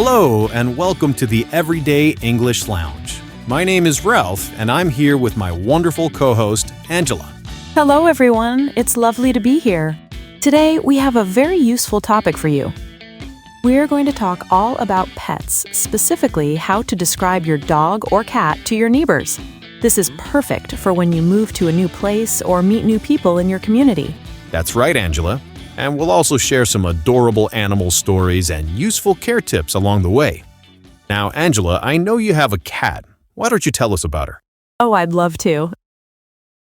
Hello, and welcome to the Everyday English Lounge. My name is Ralph, and I'm here with my wonderful co-host, Angela. Hello, everyone. It's lovely to be here. Today, we have a very useful topic for you. We're going to talk all about pets, specifically how to describe your dog or cat to your neighbors. This is perfect for when you move to a new place or meet new people in your community. That's right, Angela. And we'll also share some adorable animal stories and useful care tips along the way. Now, Angela, I know you have a cat. Why don't you tell us about her? Oh, I'd love to.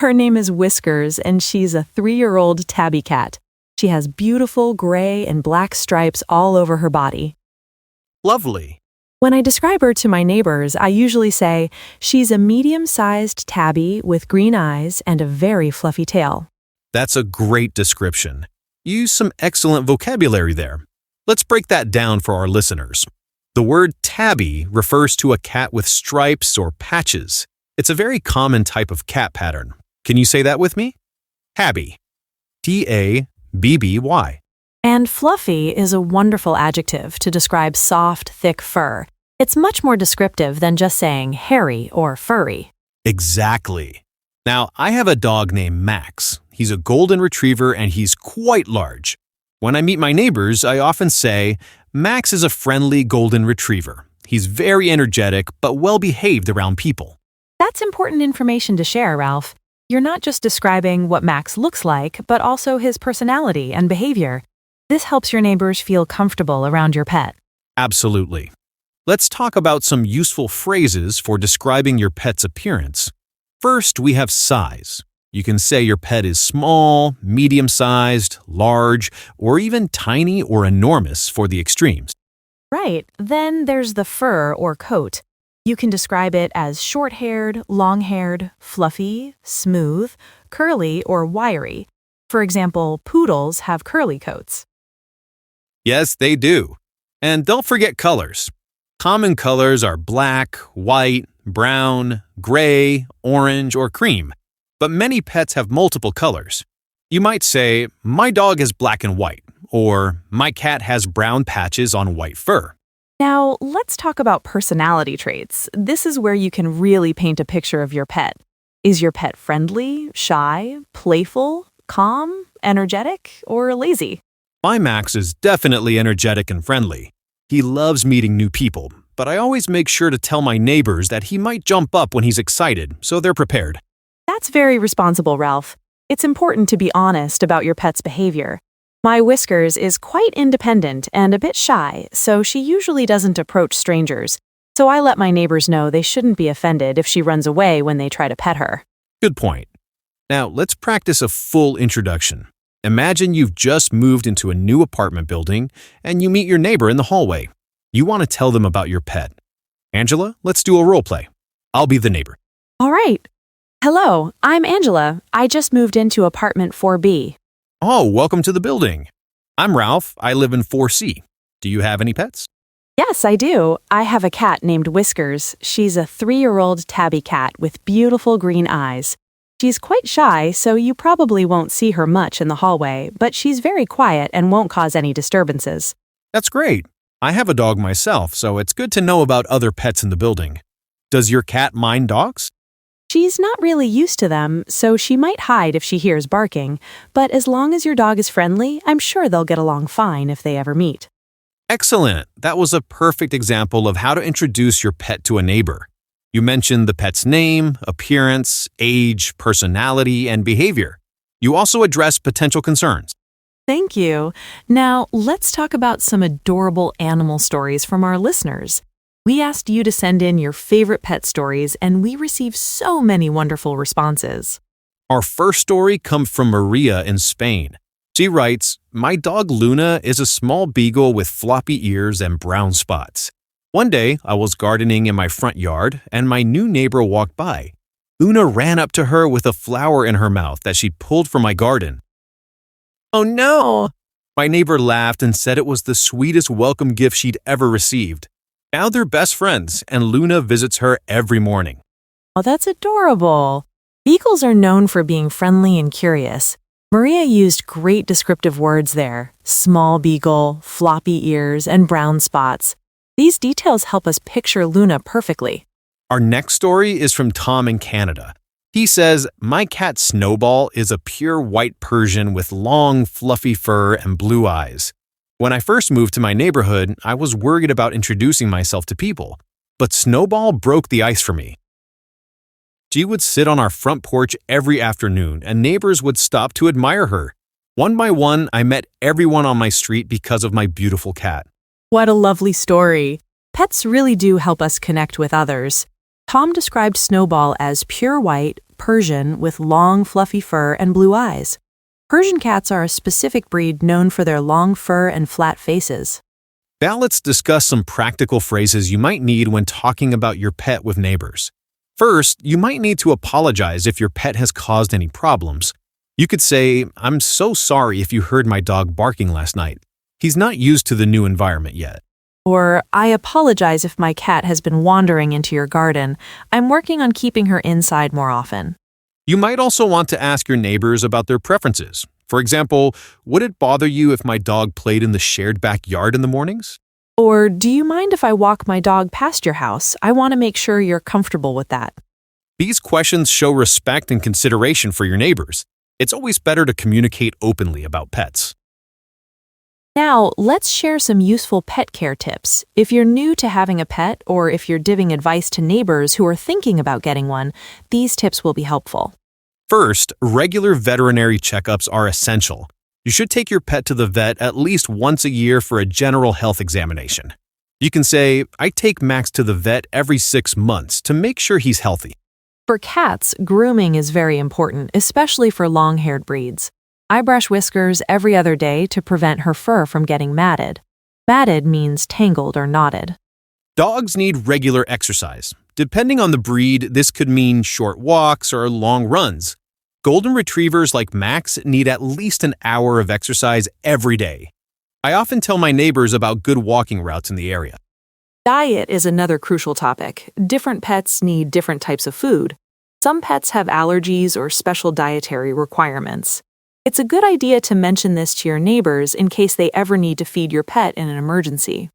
Her name is Whiskers, and she's a 3-year-old tabby cat. She has beautiful gray and black stripes all over her body. Lovely. When I describe her to my neighbors, I usually say she's a medium-sized tabby with green eyes and a very fluffy tail. That's a great description. You use some excellent vocabulary there. Let's break that down for our listeners. The word tabby refers to a cat with stripes or patches. It's a very common type of cat pattern. Can you say that with me? Tabby. T-A-B-B-Y. And fluffy is a wonderful adjective to describe soft, thick fur. It's much more descriptive than just saying hairy or furry. Exactly. Now, I have a dog named Max. He's a golden retriever and he's quite large. When I meet my neighbors, I often say, Max is a friendly golden retriever. He's very energetic but well-behaved around people. That's important information to share, Ralph. You're not just describing what Max looks like, but also his personality and behavior. This helps your neighbors feel comfortable around your pet. Absolutely. Let's talk about some useful phrases for describing your pet's appearance. First, we have size. You can say your pet is small, medium-sized, large, or even tiny or enormous for the extremes. Right. Then there's the fur or coat. You can describe it as short-haired, long-haired, fluffy, smooth, curly, or wiry. For example, poodles have curly coats. Yes, they do. And don't forget colors. Common colors are black, white, brown, gray, orange, or cream. But many pets have multiple colors. You might say, my dog is black and white, or my cat has brown patches on white fur. Now, let's talk about personality traits. This is where you can really paint a picture of your pet. Is your pet friendly, shy, playful, calm, energetic, or lazy? My Max is definitely energetic and friendly. He loves meeting new people, but I always make sure to tell my neighbors that he might jump up when he's excited, so they're prepared. That's very responsible, Ralph. It's important to be honest about your pet's behavior. My Whiskers is quite independent and a bit shy, so she usually doesn't approach strangers. So I let my neighbors know they shouldn't be offended if she runs away when they try to pet her. Good point. Now, let's practice a full introduction. Imagine you've just moved into a new apartment building and you meet your neighbor in the hallway. You want to tell them about your pet. Angela, let's do a role play. I'll be the neighbor. All right. Hello, I'm Angela. I just moved into apartment 4B. Oh, welcome to the building. I'm Ralph. I live in 4C. Do you have any pets? Yes, I do. I have a cat named Whiskers. She's a 3-year-old tabby cat with beautiful green eyes. She's quite shy, so you probably won't see her much in the hallway, but she's very quiet and won't cause any disturbances. That's great. I have a dog myself, so it's good to know about other pets in the building. Does your cat mind dogs? She's not really used to them, so she might hide if she hears barking, but as long as your dog is friendly, I'm sure they'll get along fine if they ever meet. Excellent. That was a perfect example of how to introduce your pet to a neighbor. You mentioned the pet's name, appearance, age, personality, and behavior. You also addressed potential concerns. Thank you. Now, let's talk about some adorable animal stories from our listeners. We asked you to send in your favorite pet stories, and we received so many wonderful responses. Our first story comes from Maria in Spain. She writes, my dog Luna is a small beagle with floppy ears and brown spots. One day, I was gardening in my front yard, and my new neighbor walked by. Luna ran up to her with a flower in her mouth that she pulled from my garden. Oh no! My neighbor laughed and said it was the sweetest welcome gift she'd ever received. Now they're best friends, and Luna visits her every morning. Oh, that's adorable. Beagles are known for being friendly and curious. Maria used great descriptive words there: small beagle, floppy ears, and brown spots. These details help us picture Luna perfectly. Our next story is from Tom in Canada. He says, "My cat Snowball is a pure white Persian with long, fluffy fur and blue eyes. When I first moved to my neighborhood, I was worried about introducing myself to people, but Snowball broke the ice for me. She would sit on our front porch every afternoon, and neighbors would stop to admire her. One by one, I met everyone on my street because of my beautiful cat." What a lovely story. Pets really do help us connect with others. Tom described Snowball as pure white, Persian with long, fluffy fur and blue eyes. Persian cats are a specific breed known for their long fur and flat faces. Now let's discuss some practical phrases you might need when talking about your pet with neighbors. First, you might need to apologize if your pet has caused any problems. You could say, "I'm so sorry if you heard my dog barking last night. He's not used to the new environment yet." Or, "I apologize if my cat has been wandering into your garden. I'm working on keeping her inside more often." You might also want to ask your neighbors about their preferences. For example, would it bother you if my dog played in the shared backyard in the mornings? Or, "Do you mind if I walk my dog past your house? I want to make sure you're comfortable with that." These questions show respect and consideration for your neighbors. It's always better to communicate openly about pets. Now, let's share some useful pet care tips. If you're new to having a pet, or if you're giving advice to neighbors who are thinking about getting one, these tips will be helpful. First, regular veterinary checkups are essential. You should take your pet to the vet at least once a year for a general health examination. You can say, "I take Max to the vet every 6 months to make sure he's healthy." For cats, grooming is very important, especially for long-haired breeds. I brush Whiskers every other day to prevent her fur from getting matted. Matted means tangled or knotted. Dogs need regular exercise. Depending on the breed, this could mean short walks or long runs. Golden retrievers like Max need at least an hour of exercise every day. I often tell my neighbors about good walking routes in the area. Diet is another crucial topic. Different pets need different types of food. Some pets have allergies or special dietary requirements. It's a good idea to mention this to your neighbors in case they ever need to feed your pet in an emergency.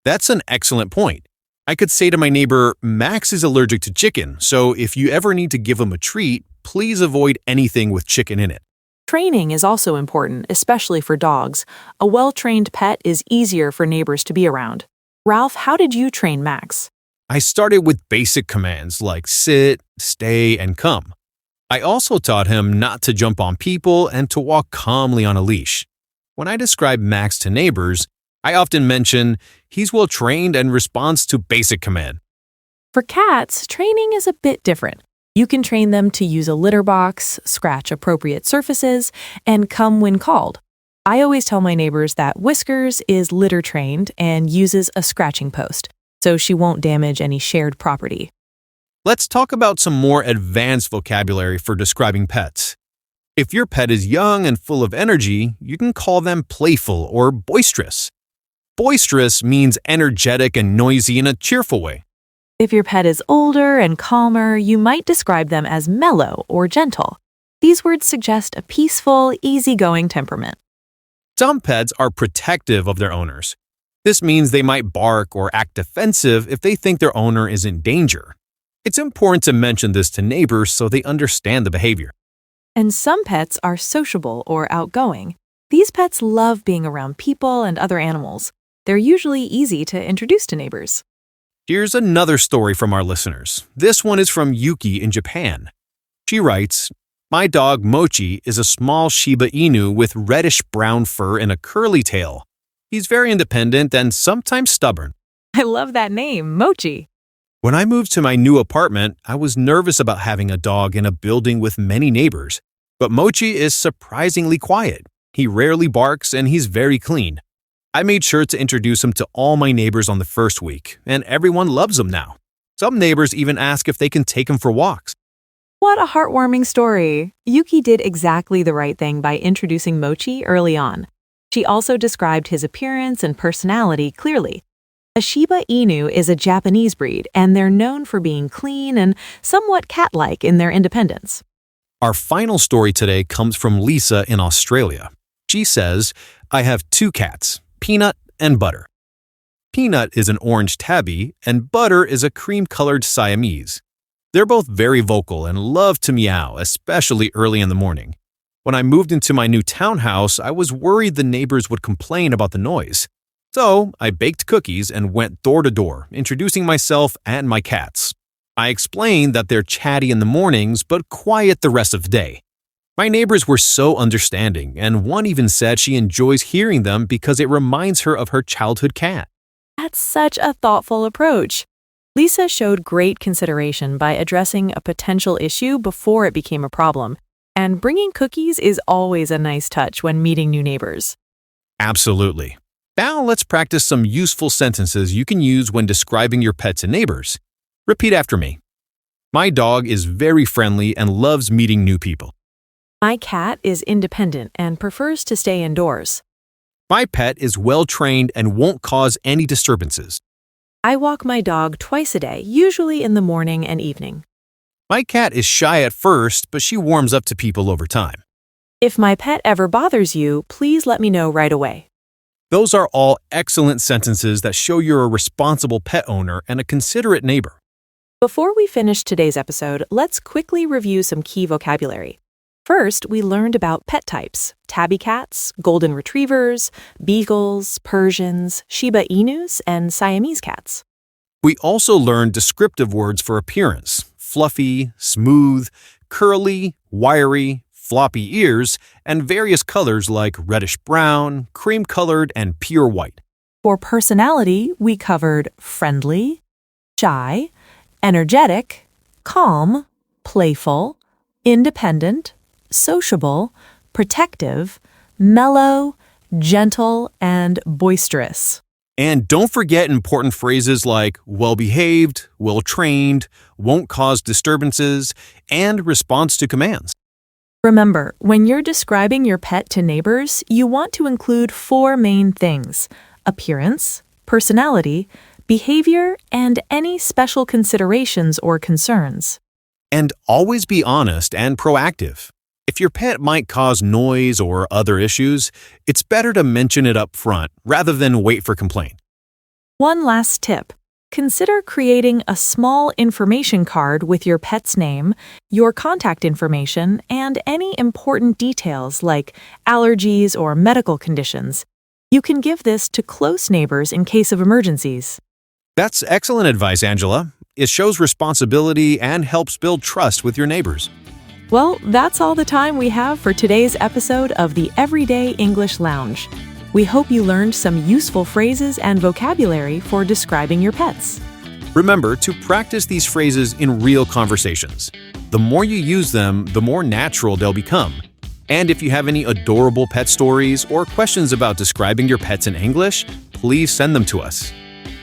That's an excellent point. I could say to my neighbor, "Max is allergic to chicken, so if you ever need to give him a treat, please avoid anything with chicken in it." Training is also important, especially for dogs. A well-trained pet is easier for neighbors to be around. Ralph, how did you train Max? I started with basic commands like sit, stay, and come. I also taught him not to jump on people and to walk calmly on a leash. When I describe Max to neighbors, I often mention he's well trained and responds to basic command. For cats, training is a bit different. You can train them to use a litter box, scratch appropriate surfaces, and come when called. I always tell my neighbors that Whiskers is litter trained and uses a scratching post, so she won't damage any shared property. Let's talk about some more advanced vocabulary for describing pets. If your pet is young and full of energy, you can call them playful or boisterous. Boisterous means energetic and noisy in a cheerful way. If your pet is older and calmer, you might describe them as mellow or gentle. These words suggest a peaceful, easygoing temperament. Some pets are protective of their owners. This means they might bark or act defensive if they think their owner is in danger. It's important to mention this to neighbors so they understand the behavior. And some pets are sociable or outgoing. These pets love being around people and other animals. They're usually easy to introduce to neighbors. Here's another story from our listeners. This one is from Yuki in Japan. She writes, "My dog Mochi is a small Shiba Inu with reddish-brown fur and a curly tail. He's very independent and sometimes stubborn. I love that name, Mochi. When I moved to my new apartment, I was nervous about having a dog in a building with many neighbors. But Mochi is surprisingly quiet. He rarely barks and he's very clean. I made sure to introduce him to all my neighbors on the first week, and everyone loves him now. Some neighbors even ask if they can take him for walks." What a heartwarming story. Yuki did exactly the right thing by introducing Mochi early on. She also described his appearance and personality clearly. A Shiba Inu is a Japanese breed, and they're known for being clean and somewhat cat-like in their independence. Our final story today comes from Lisa in Australia. She says, "I have 2 cats, Peanut and Butter. Peanut is an orange tabby, and Butter is a cream-colored Siamese. They're both very vocal and love to meow, especially early in the morning. When I moved into my new townhouse, I was worried the neighbors would complain about the noise. So, I baked cookies and went door to door, introducing myself and my cats. I explained that they're chatty in the mornings but quiet the rest of the day. My neighbors were so understanding, and one even said she enjoys hearing them because it reminds her of her childhood cat. That's such a thoughtful approach. Lisa showed great consideration by addressing a potential issue before it became a problem, and bringing cookies is always a nice touch when meeting new neighbors. Absolutely. Now let's practice some useful sentences you can use when describing your pet to neighbors. Repeat after me. My dog is very friendly and loves meeting new people. My cat is independent and prefers to stay indoors. My pet is well-trained and won't cause any disturbances. I walk my dog twice a day, usually in the morning and evening. My cat is shy at first, but she warms up to people over time. If my pet ever bothers you, please let me know right away. Those are all excellent sentences that show you're a responsible pet owner and a considerate neighbor. Before we finish today's episode, let's quickly review some key vocabulary. First, we learned about pet types: tabby cats, golden retrievers, beagles, Persians, Shiba Inus, and Siamese cats. We also learned descriptive words for appearance: fluffy, smooth, curly, wiry, floppy ears, and various colors like reddish-brown, cream-colored, and pure white. For personality, we covered friendly, shy, energetic, calm, playful, independent, sociable, protective, mellow, gentle, and boisterous. And don't forget important phrases like well-behaved, well-trained, won't cause disturbances, and responds to commands. Remember, when you're describing your pet to neighbors, you want to include 4 main things: appearance, personality, behavior, and any special considerations or concerns. And always be honest and proactive. If your pet might cause noise or other issues, it's better to mention it up front rather than wait for complaint. One last tip. Consider creating a small information card with your pet's name, your contact information, and any important details like allergies or medical conditions. You can give this to close neighbors in case of emergencies. That's excellent advice, Angela. It shows responsibility and helps build trust with your neighbors. Well, that's all the time we have for today's episode of the Everyday English Lounge. We hope you learned some useful phrases and vocabulary for describing your pets. Remember to practice these phrases in real conversations. The more you use them, the more natural they'll become. And if you have any adorable pet stories or questions about describing your pets in English, please send them to us.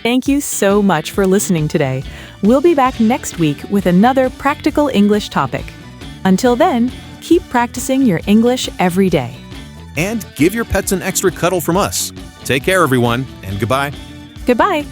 Thank you so much for listening today. We'll be back next week with another practical English topic. Until then, keep practicing your English every day. And give your pets an extra cuddle from us. Take care, everyone, and goodbye. Goodbye.